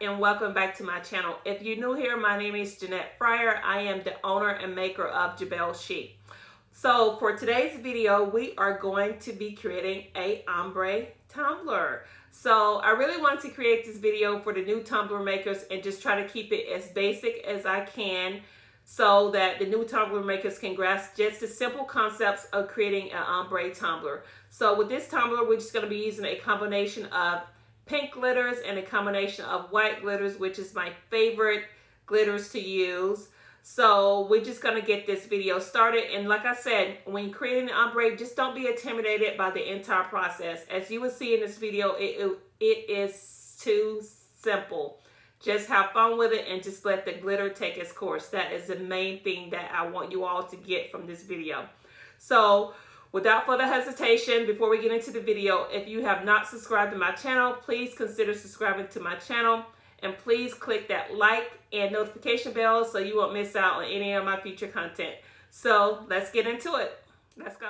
and welcome back to my channel. If you're new here, my name is Jeanette Fryer. I am the owner and maker of Jabel Chic. So for today's video, we are going to be creating a ombre tumbler. So I really wanted to create this video for the new tumbler makers and just try to keep it as basic as I can so that the new tumbler makers can grasp just the simple concepts of creating an ombre tumbler. So with this tumbler, we're just going to be using a combination of pink glitters and a combination of white glitters, which is my favorite glitters to use. So we're just going to get this video started. And like I said, when creating an ombre, just don't be intimidated by the entire process. As you will see in this video, it is too simple. Just have fun with it and just let the glitter take its course. That is the main thing that I want you all to get from this video. So without further hesitation, before we get into the video, if you have not subscribed to my channel, please consider subscribing to my channel. And please click that like and notification bell so you won't miss out on any of my future content. So let's get into it. Let's go.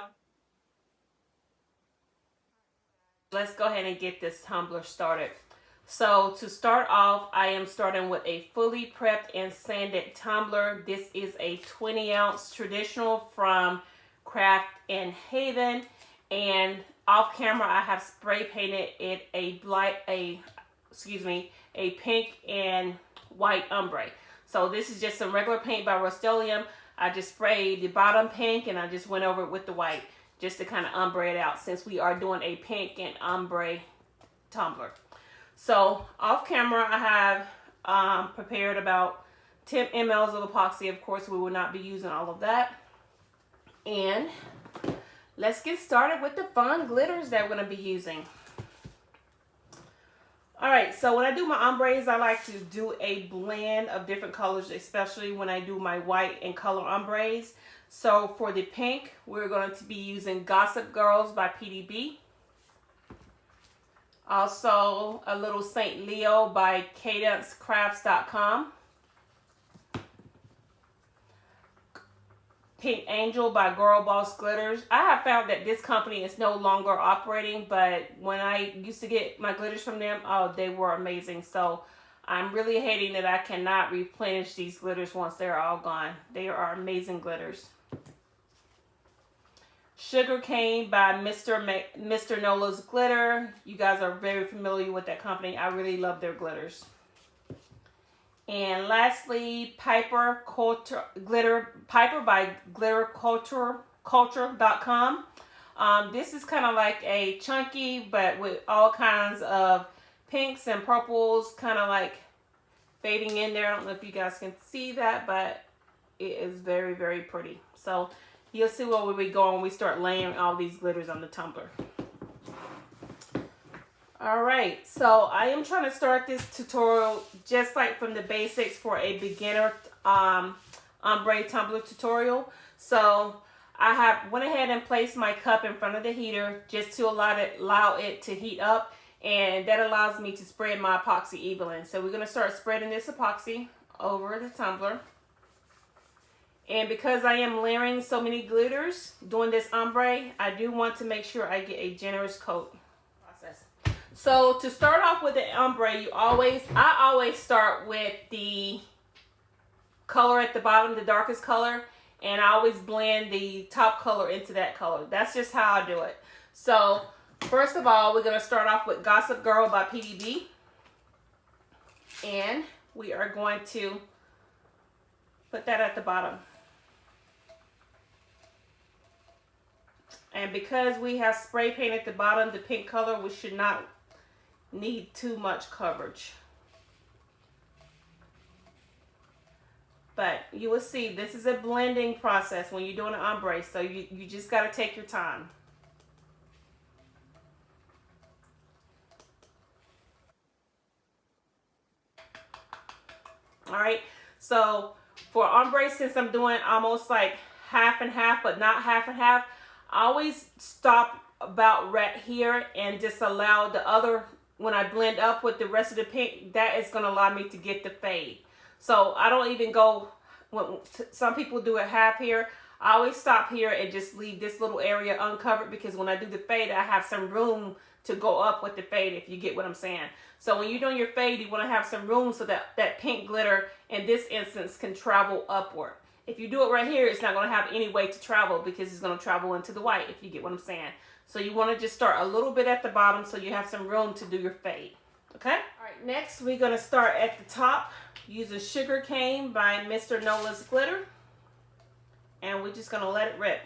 Let's go ahead and get this tumbler started. So to start off, I am starting with a fully prepped and sanded tumbler. This is a 20-ounce traditional from Krafts and Haven, and off camera I have spray painted it a pink and white ombre. So this is just some regular paint by Rustoleum. I just sprayed the bottom pink and I just went over it with the white just to kind of ombre it out, since we are doing a pink and ombre tumbler. So off camera I have prepared about 10 ml of epoxy. Of course we will not be using all of that. And let's get started with the fun glitters that we're going to be using. Alright, so when I do my ombres, I like to do a blend of different colors, especially when I do my white and color ombres. So for the pink, we're going to be using Gossip Girls by PDB. Also, a little Saint Leo by Kadunce Crafts.com. Pink Angel by Girl-by Glitters. I have found that this company is no longer operating, but when I used to get my glitters from them, oh, they were amazing. So I'm really hating that I cannot replenish these glitters once they're all gone. They are amazing glitters. Sugarcane by Mr. Nola's Glitter. You guys are very familiar with that company. I really love their glitters. And lastly, Piper by glitterculture.com. This is kind of like a chunky, but with all kinds of pinks and purples, kind of like fading in there. I don't know if you guys can see that, but it is very, very pretty. So you'll see where we go when we start layering all these glitters on the tumbler. Alright, so I am trying to start this tutorial just like from the basics for a beginner ombre tumbler tutorial. So I went ahead and placed my cup in front of the heater just to allow it to heat up, and that allows me to spread my epoxy evenly. So we're going to start spreading this epoxy over the tumbler. And because I am layering so many glitters doing this ombre, I do want to make sure I get a generous coat. So to start off with the ombre, I always start with the color at the bottom, the darkest color, and I always blend the top color into that color. That's just how I do it. So first of all, we're going to start off with Gossip Girl by PDB, and we are going to put that at the bottom. And because we have spray paint at the bottom, the pink color, we should not need too much coverage. But you will see this is a blending process when you're doing an ombre, so you just got to take your time. Alright, so for ombre, since I'm doing almost like half and half, but not half and half, I always stop about right here and just allow the other, when I blend up with the rest of the pink, that is going to allow me to get the fade. So I don't even go, some people do it half here. I always stop here and just leave this little area uncovered, because when I do the fade, I have some room to go up with the fade, if you get what I'm saying. So when you're doing your fade, you want to have some room so that that pink glitter in this instance can travel upward. If you do it right here, it's not going to have any way to travel because it's going to travel into the white, if you get what I'm saying. So you want to just start a little bit at the bottom so you have some room to do your fade. Okay? All right, next we're going to start at the top using Sugar Cane by Mr. Nola's Glitter. And we're just going to let it rip.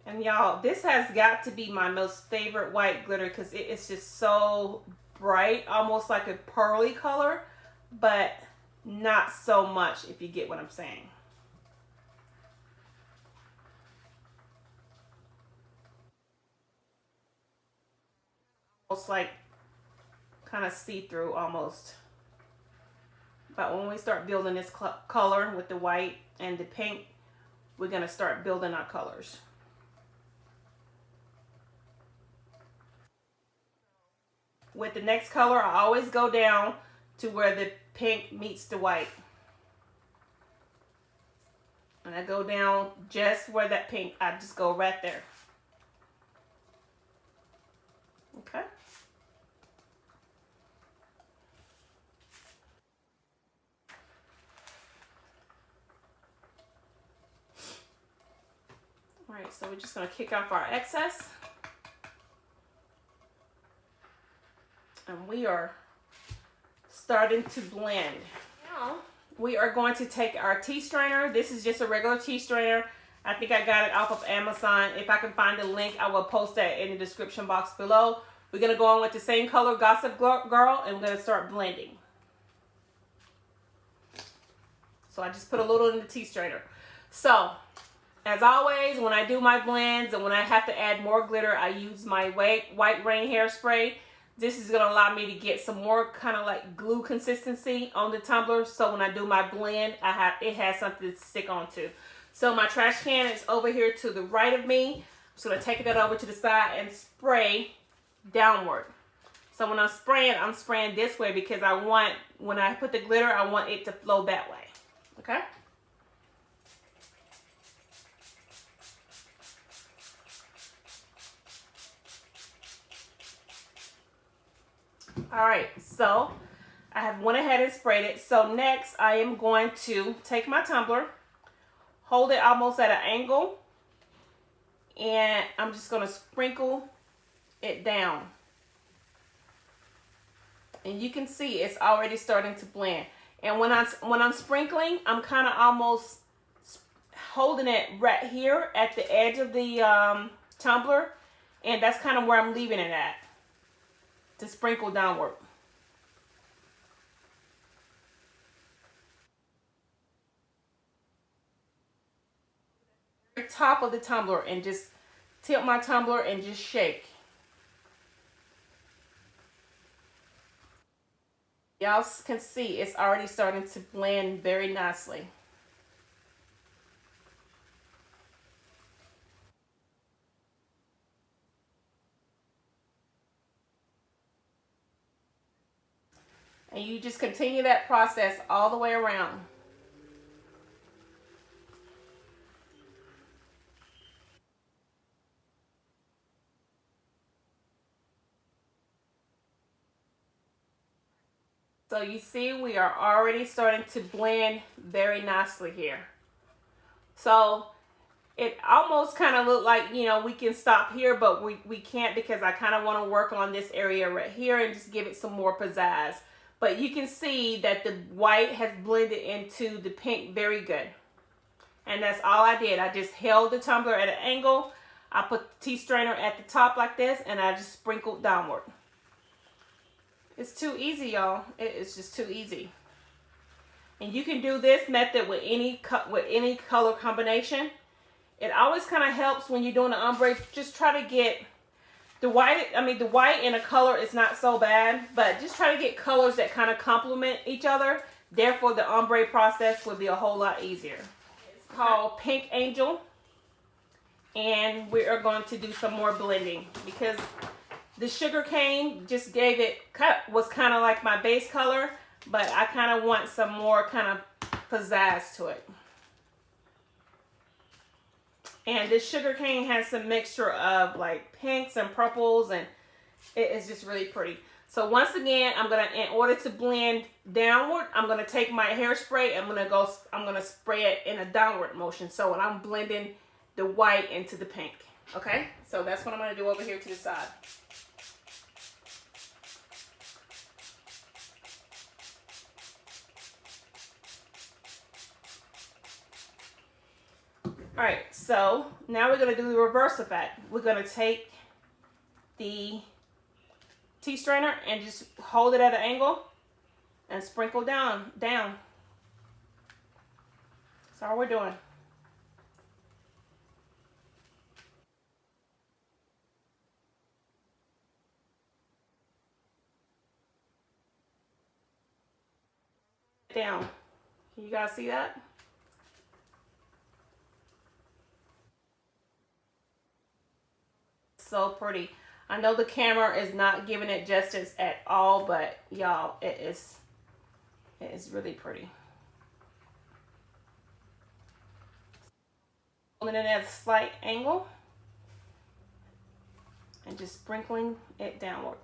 And y'all, this has got to be my most favorite white glitter because it is just so bright, almost like a pearly color, but not so much, if you get what I'm saying. Almost like kind of see-through almost. But when we start building this color with the white and the pink, we're going to start building our colors. With the next color, I always go down to where the pink meets the white. And I go down just where that pink, I just go right there. Okay. All right, so we're just going to kick off our excess. And we are starting to blend. Now we are going to take our tea strainer. This is just a regular tea strainer. I think I got it off of Amazon. If I can find the link, I will post that in the description box below. We're going to go on with the same color, Gossip Girl, and we're going to start blending. So I just put a little in the tea strainer. So, as always, when I do my blends and when I have to add more glitter, I use my White Rain hairspray. This is going to allow me to get some more kind of like glue consistency on the tumbler. So when I do my blend, it has something to stick onto. So my trash can is over here to the right of me. I'm just going to take that over to the side and spray downward. So when I'm spraying this way because I want, when I put the glitter, I want it to flow that way. Okay? All right, so I have went ahead and sprayed it. So next I am going to take my tumbler, hold it almost at an angle, and I'm just going to sprinkle it down. And you can see it's already starting to blend. And when I'm sprinkling, I'm kind of almost holding it right here at the edge of the tumbler, and that's kind of where I'm leaving it at, to sprinkle downward. Top of the tumbler and just tip my tumbler and just shake. Y'all can see it's already starting to blend very nicely. And you just continue that process all the way around. So you see we are already starting to blend very nicely here. So it almost kind of looked like, you know, we can stop here, but we can't because I kind of want to work on this area right here and just give it some more pizzazz. But you can see that the white has blended into the pink very good. And that's all I did. I just held the tumbler at an angle. I put the tea strainer at the top like this, and I just sprinkled downward. It's too easy, y'all. It is just too easy. And you can do this method with any color combination. It always kind of helps when you're doing the ombre. Just try to get the white. I mean, the white in a color is not so bad, but just try to get colors that kind of complement each other. Therefore, the ombre process will be a whole lot easier. It's called Pink Angel, and we are going to do some more blending because the sugar cane just gave it, was kind of like my base color, but I kind of want some more kind of pizzazz to it. And this sugar cane has some mixture of like pinks and purples, and it is just really pretty. So once again, in order to blend downward, I'm gonna take my hairspray. I'm gonna spray it in a downward motion. So when I'm blending the white into the pink. Okay, so that's what I'm gonna do over here to the side. All right, so now we're gonna do the reverse effect. We're gonna take the tea strainer and just hold it at an angle and sprinkle down. That's all we're doing. Down. Can you guys see that? So pretty. I know the camera is not giving it justice at all, but y'all, it is really pretty. Holding it at a slight angle and just sprinkling it downward.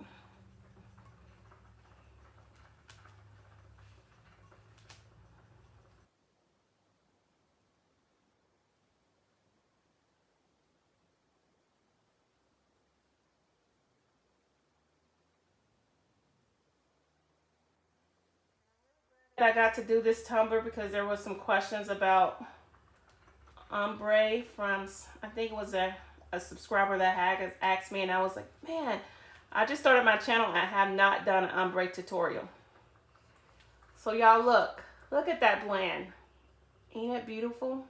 I got to do this tumbler because there was some questions about ombre from, I think it was a subscriber that had asked me, and I was like, man, I just started my channel and I have not done an ombre tutorial. So y'all look at that blend. Ain't it beautiful?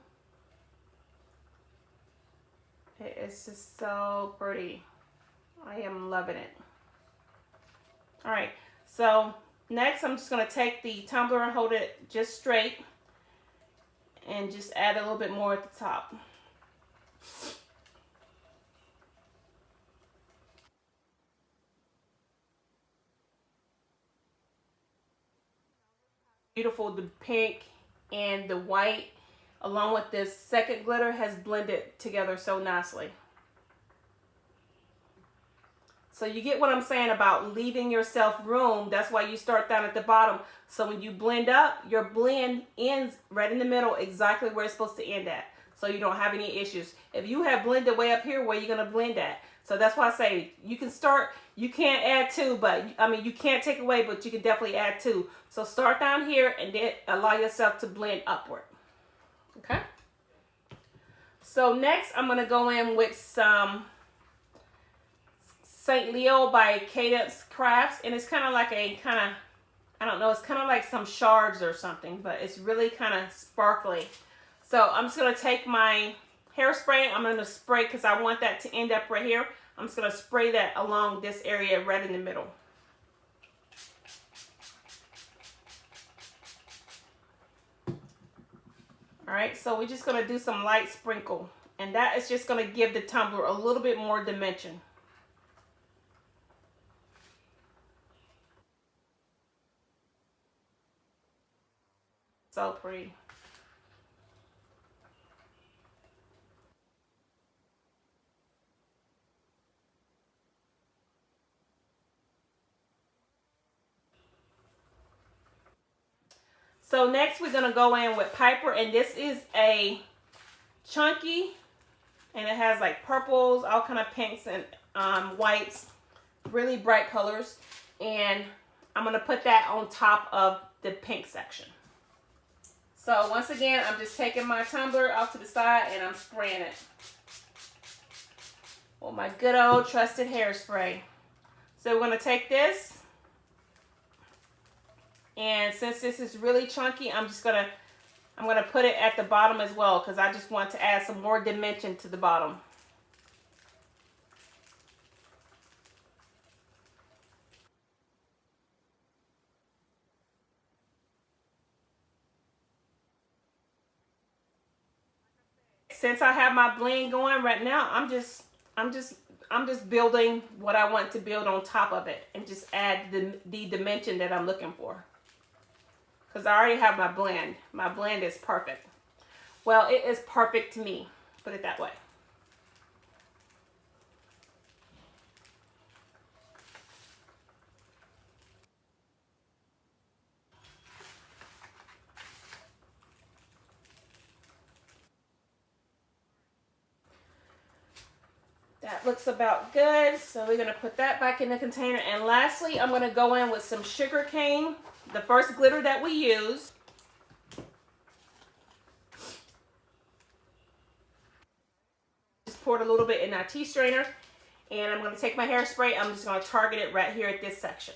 It is just so pretty. I am loving it. All right, so next, I'm just going to take the tumbler and hold it just straight and just add a little bit more at the top. Beautiful, the pink and the white along with this second glitter has blended together so nicely. So you get what I'm saying about leaving yourself room. That's why you start down at the bottom. So when you blend up, your blend ends right in the middle, exactly where it's supposed to end at. So you don't have any issues. If you have blended way up here, where are you going to blend at? So that's why I say you can start, you can't add two, but I mean, you can't take away, but you can definitely add two. So start down here and then allow yourself to blend upward. Okay. So next I'm going to go in with some St. Leo by Kadunce Krafts, and it's kind of like I don't know, it's kind of like some shards or something, but it's really kind of sparkly. So I'm just going to take my hairspray. I'm going to spray because I want that to end up right here. I'm just going to spray that along this area right in the middle. All right, so we're just going to do some light sprinkle, and that is just going to give the tumbler a little bit more dimension. So pretty. So next we're going to go in with Piper, and this is a chunky, and it has like purples, all kind of pinks and whites, really bright colors, and I'm going to put that on top of the pink section. So once again, I'm just taking my tumbler off to the side and I'm spraying it with my good old trusted hairspray. So we're going to take this, and since this is really chunky, I'm going to put it at the bottom as well, because I just want to add some more dimension to the bottom. Since I have my blend going right now, I'm just building what I want to build on top of it, and just add the dimension that I'm looking for. Because I already have my blend. My blend is perfect. Well, it is perfect to me. Put it that way. looks about good. So we're going to put that back in the container. And lastly, I'm going to go in with some sugar cane, the first glitter that we used. Just poured a little bit in our tea strainer. And I'm going to take my hairspray. I'm just going to target it right here at this section.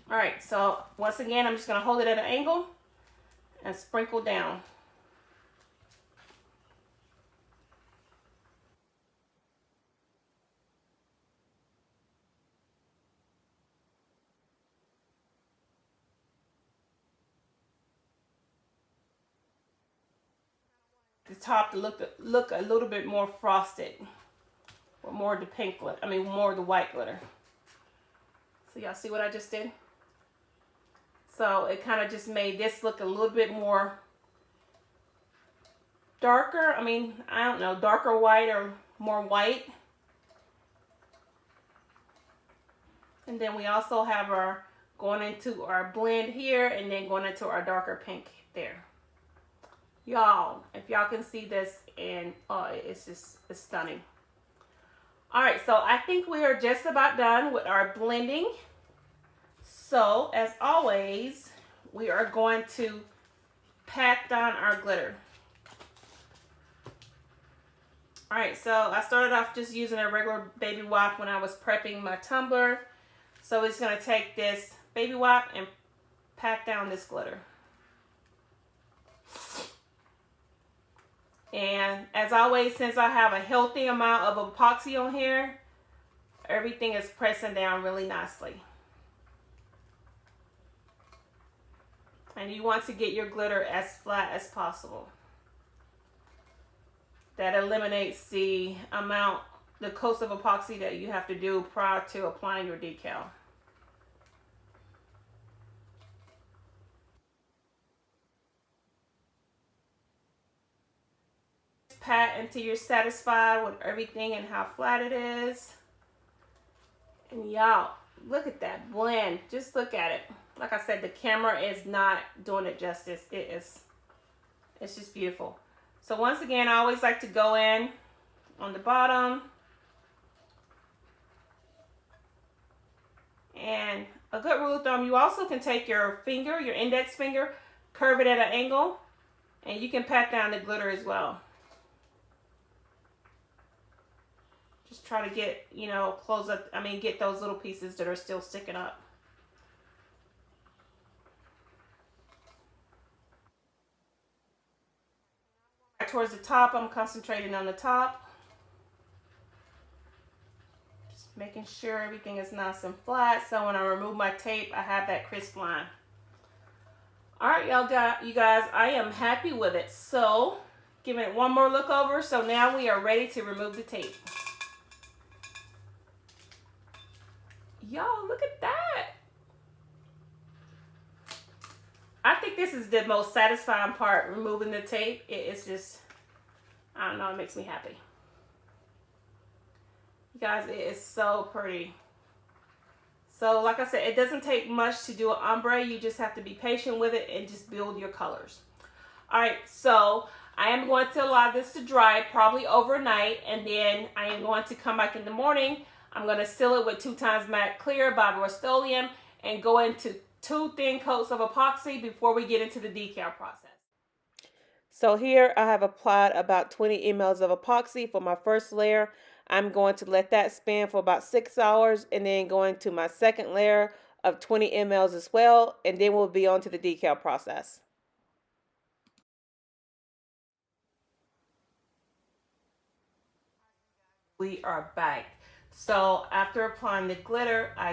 All right, so once again, I'm just going to hold it at an angle and sprinkle down. The top to look a little bit more frosted, or more of the pink glitter. I mean, more of the white glitter. So y'all see what I just did? So it kind of just made this look a little bit more darker. I mean, I don't know, darker white or more white. And then we also have our going into our blend here, and then going into our darker pink there. Y'all, if y'all can see this, and it's stunning. All right, so I think we are just about done with our blending. So, as always, we are going to pat down our glitter. All right, so I started off just using a regular baby wipe when I was prepping my tumbler. So it's going to take this baby wipe and pat down this glitter. And as always, since I have a healthy amount of epoxy on here, everything is pressing down really nicely. And you want to get your glitter as flat as possible. That eliminates the coats of epoxy that you have to do prior to applying your decal. Pat until you're satisfied with everything and how flat it is. And y'all, look at that blend. Just look at it. Like I said, the camera is not doing it justice. It's just beautiful. So once again, I always like to go in on the bottom. And a good rule of thumb, you also can take your finger, your index finger, curve it at an angle, and you can pat down the glitter as well. Just try to get, close up, get those little pieces that are still sticking up. Towards the top, I'm concentrating on the top. Just making sure everything is nice and flat, so when I remove my tape, I have that crisp line. All right, you guys, I am happy with it. So, giving it one more look over. So now we are ready to remove the tape. Y'all, look at that. I think this is the most satisfying part, removing the tape. It's just, I don't know, it makes me happy. You guys, it is so pretty. So like I said, it doesn't take much to do an ombre. You just have to be patient with it and just build your colors. All right, so I am going to allow this to dry probably overnight, and then I am going to come back in the morning. I'm going to seal it with 2x matte clear by Rustoleum and go into 2 thin coats of epoxy before we get into the decal process. So here I have applied about 20 ml of epoxy for my first layer. I'm going to let that spin for about 6 hours and then go into my second layer of 20 ml as well, and then we'll be on to the decal process. We are back. So after applying the glitter, I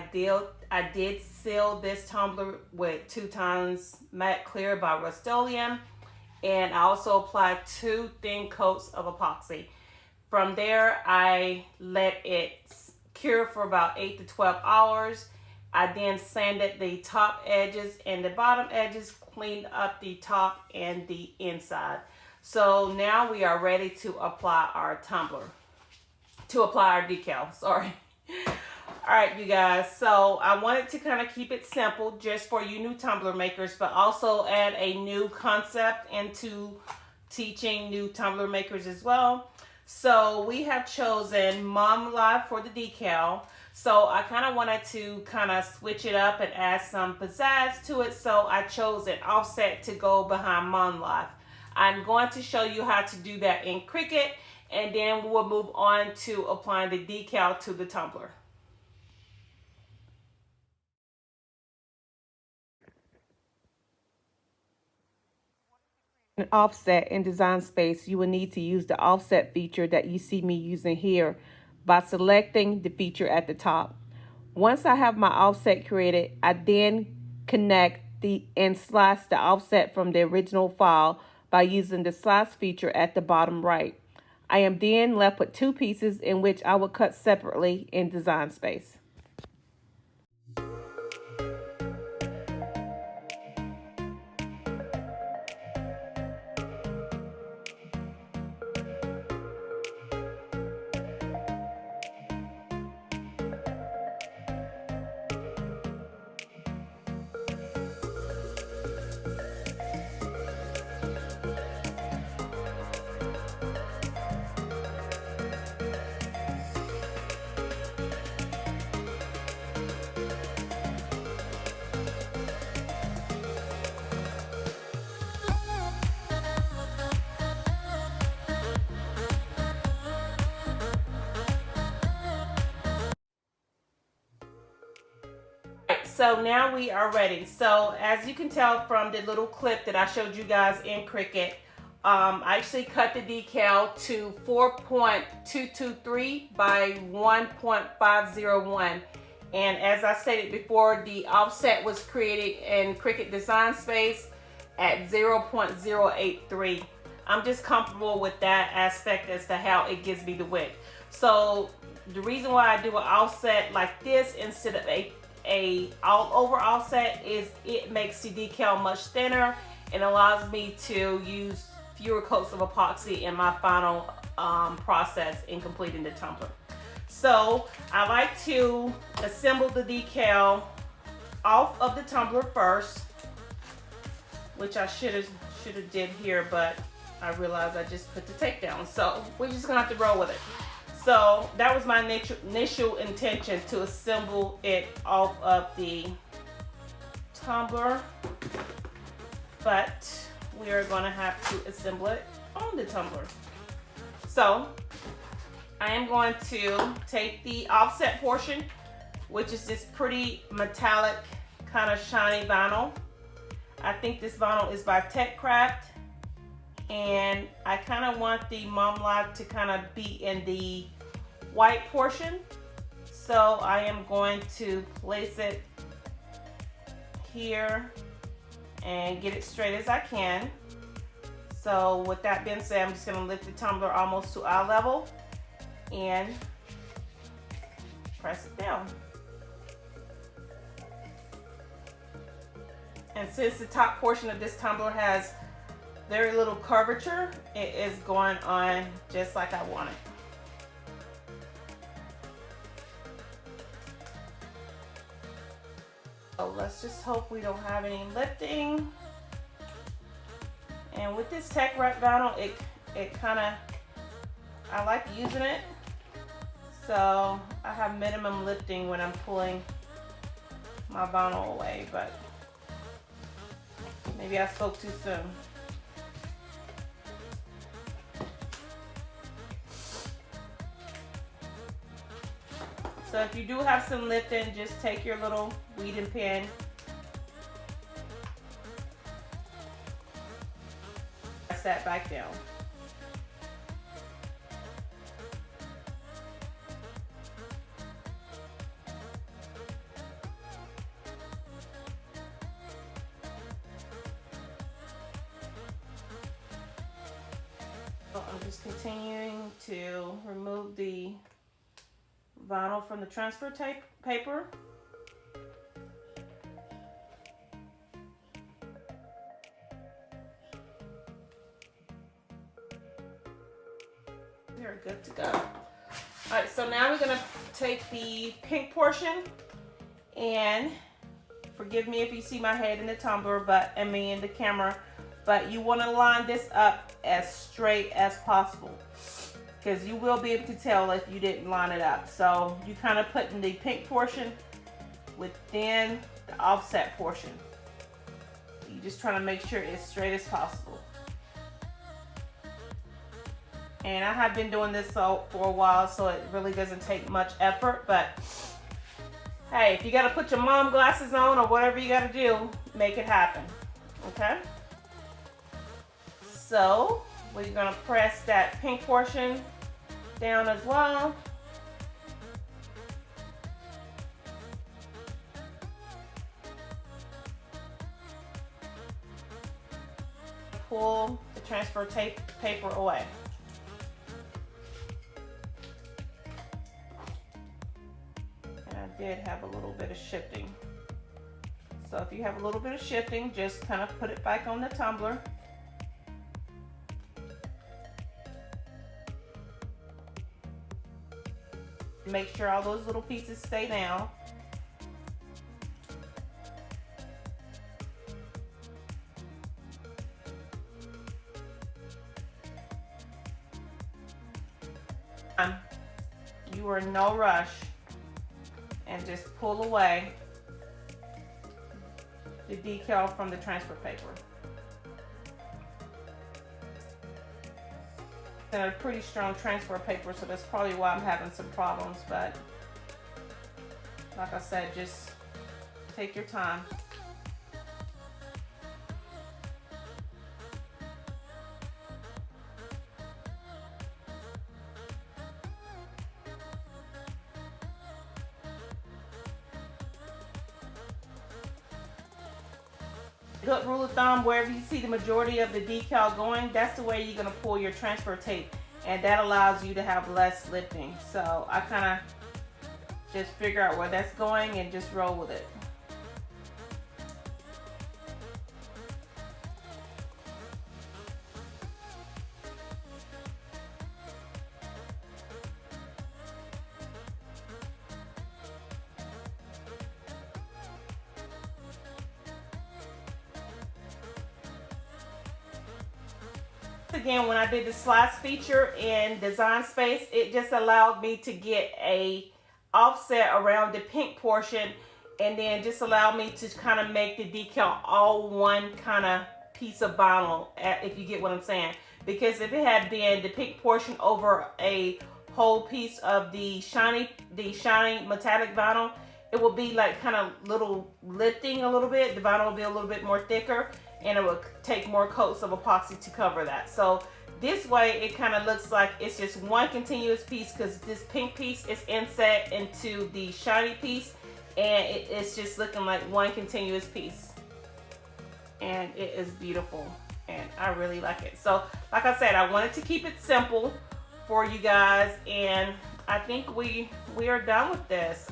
did seal this tumbler with 2x matte clear by Rustoleum, and I also applied 2 thin coats of epoxy. From there, I let it cure for about 8 to 12 hours. I then sanded the top edges and the bottom edges, cleaned up the top and the inside. So now we are ready to apply our tumbler. To apply our decal, sorry. All right, you guys, so I wanted to kind of keep it simple just for you new tumbler makers, but also add a new concept into teaching new tumbler makers as well. So we have chosen Mom Life for the decal. So I kind of wanted to kind of switch it up and add some pizzazz to it. So I chose an offset to go behind Mom Life. I'm going to show you how to do that in Cricut, and then we'll move on to applying the decal to the tumbler. An offset in Design Space, you will need to use the offset feature that you see me using here by selecting the feature at the top. Once I have my offset created, I then connect and slice the offset from the original file by using the slice feature at the bottom right. I am then left with two pieces in which I will cut separately in Design Space. So now we are ready. So as you can tell from the little clip that I showed you guys in Cricut, I actually cut the decal to 4.223 by 1.501. And as I stated before, the offset was created in Cricut Design Space at 0.083. I'm just comfortable with that aspect as to how it gives me the width. So the reason why I do an offset like this instead of a all over offset is it makes the decal much thinner and allows me to use fewer coats of epoxy in my final process in completing the tumbler. So I like to assemble the decal off of the tumbler first, which I should have did here, but I realized I just put the tape down, so we're just gonna have to roll with it. So that was my initial intention, to assemble it off of the tumbler, but we are going to have to assemble it on the tumbler. So I am going to take the offset portion, which is this pretty metallic kind of shiny vinyl. I think this vinyl is by Krafts. And I kind of want the Mom Life to kind of be in the white portion. So I am going to place it here and get it straight as I can. So with that being said, I'm just going to lift the tumbler almost to eye level and press it down. And since the top portion of this tumbler has very little curvature, it is going on just like I want it. So let's just hope we don't have any lifting. And with this Tech Wrap vinyl, it kind of, I like using it. So I have minimum lifting when I'm pulling my vinyl away, but maybe I spoke too soon. So if you do have some lifting, just take your little weeding pen, press that back down. So I'm just continuing to remove the vinyl from the transfer tape paper. We're good to go. All right, so now we're gonna take the pink portion, and forgive me if you see my head in the tumbler, but I mean in the camera, but you want to line this up as straight as possible, because you will be able to tell if you didn't line it up. So you kind of put in the pink portion within the offset portion. You just trying to make sure it's straight as possible. And I have been doing this for a while, so it really doesn't take much effort, but hey, if you got to put your mom glasses on or whatever you got to do, make it happen, okay? So we're going to press that pink portion down as well. Pull the transfer paper away. Did have a little bit of shifting. So if you have a little bit of shifting, just kind of put it back on the tumbler. Make sure all those little pieces stay down. You are in no rush. And just pull away the decal from the transfer paper. It's a pretty strong transfer paper, so that's probably why I'm having some problems, but like I said, just take your time. Good rule of thumb, wherever you see the majority of the decal going, that's the way you're going to pull your transfer tape, and that allows you to have less lifting. So I kind of just figure out where that's going and just roll with it. Again, when I did the slice feature in Design Space, it just allowed me to get a offset around the pink portion, and then just allowed me to kind of make the decal all one kind of piece of vinyl, if you get what I'm saying. Because if it had been the pink portion over a whole piece of the shiny metallic vinyl, it will be like kind of little lifting a little bit. The vinyl will be a little bit more thicker, and it will take more coats of epoxy to cover that. So this way it kind of looks like it's just one continuous piece, because this pink piece is inset into the shiny piece, and it's just looking like one continuous piece. And it is beautiful, and I really like it. So like I said, I wanted to keep it simple for you guys, and I think we are done with this.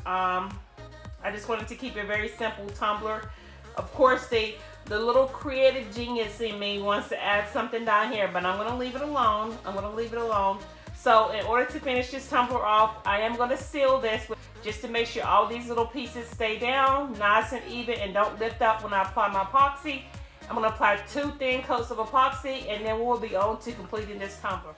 I just wanted to keep it very simple tumbler. Of course, the little creative genius in me wants to add something down here, but I'm going to leave it alone. I'm going to leave it alone. So in order to finish this tumbler off, I am going to seal this just to make sure all these little pieces stay down nice and even and don't lift up when I apply my epoxy. I'm going to apply 2 thin coats of epoxy, and then we'll be on to completing this tumbler.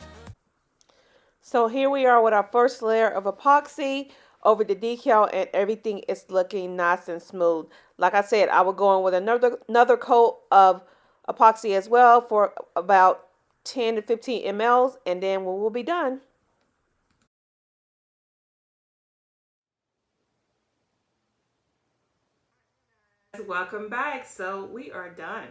So here we are with our first layer of epoxy over the decal, and everything is looking nice and smooth. Like I said, I will go in with another coat of epoxy as well for about 10 to 15 mLs, and then we will be done. Welcome back. So we are done.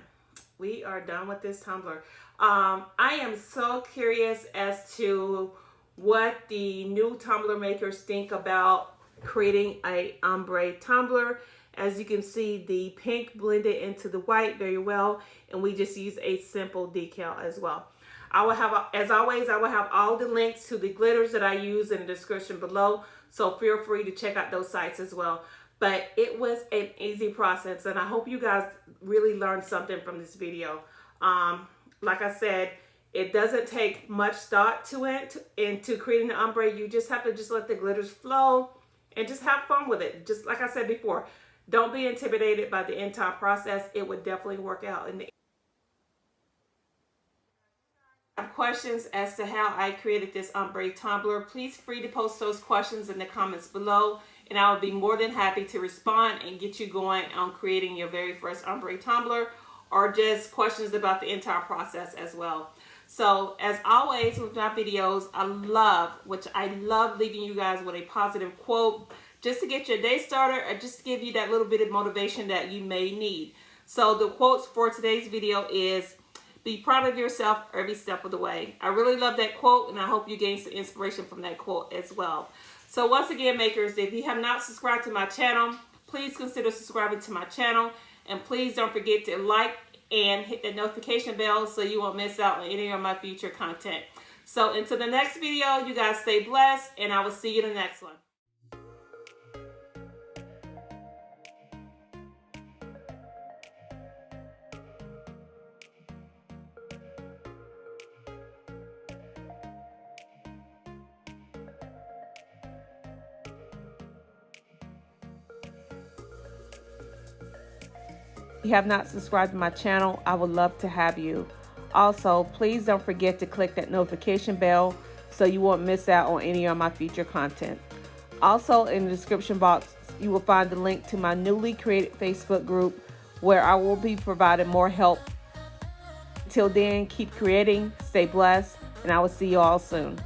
We are done with this tumbler. I am so curious as to what the new tumbler makers think about creating a ombre tumbler. As you can see, the pink blended into the white very well, and we just use a simple decal as well. I will have, as always, I will have all the links to the glitters that I use in the description below, so feel free to check out those sites as well. But it was an easy process, and I hope you guys really learned something from this video. Like I said, It doesn't take much thought to it into creating the ombre. You just have to just let the glitters flow and just have fun with it. Just like I said before, don't be intimidated by the entire process. It would definitely work out in the questions as to how I created this ombre tumbler, please free to post those questions in the comments below, and I will be more than happy to respond and get you going on creating your very first ombre tumbler, or just questions about the entire process as well. So as always with my videos, I love leaving you guys with a positive quote just to get your day started, or just to give you that little bit of motivation that you may need. So the quotes for today's video is, be proud of yourself every step of the way. I really love that quote, and I hope you gain some inspiration from that quote as well. So once again, makers, if you have not subscribed to my channel, please consider subscribing to my channel. And please don't forget to like and hit the notification bell so you won't miss out on any of my future content. So until the next video, you guys stay blessed, and I will see you in the next one. If you have not subscribed to my channel, I would love to have you. Also, please don't forget to click that notification bell so you won't miss out on any of my future content. Also, in the description box, you will find the link to my newly created Facebook group where I will be providing more help. Until then, keep creating, stay blessed, and I will see you all soon.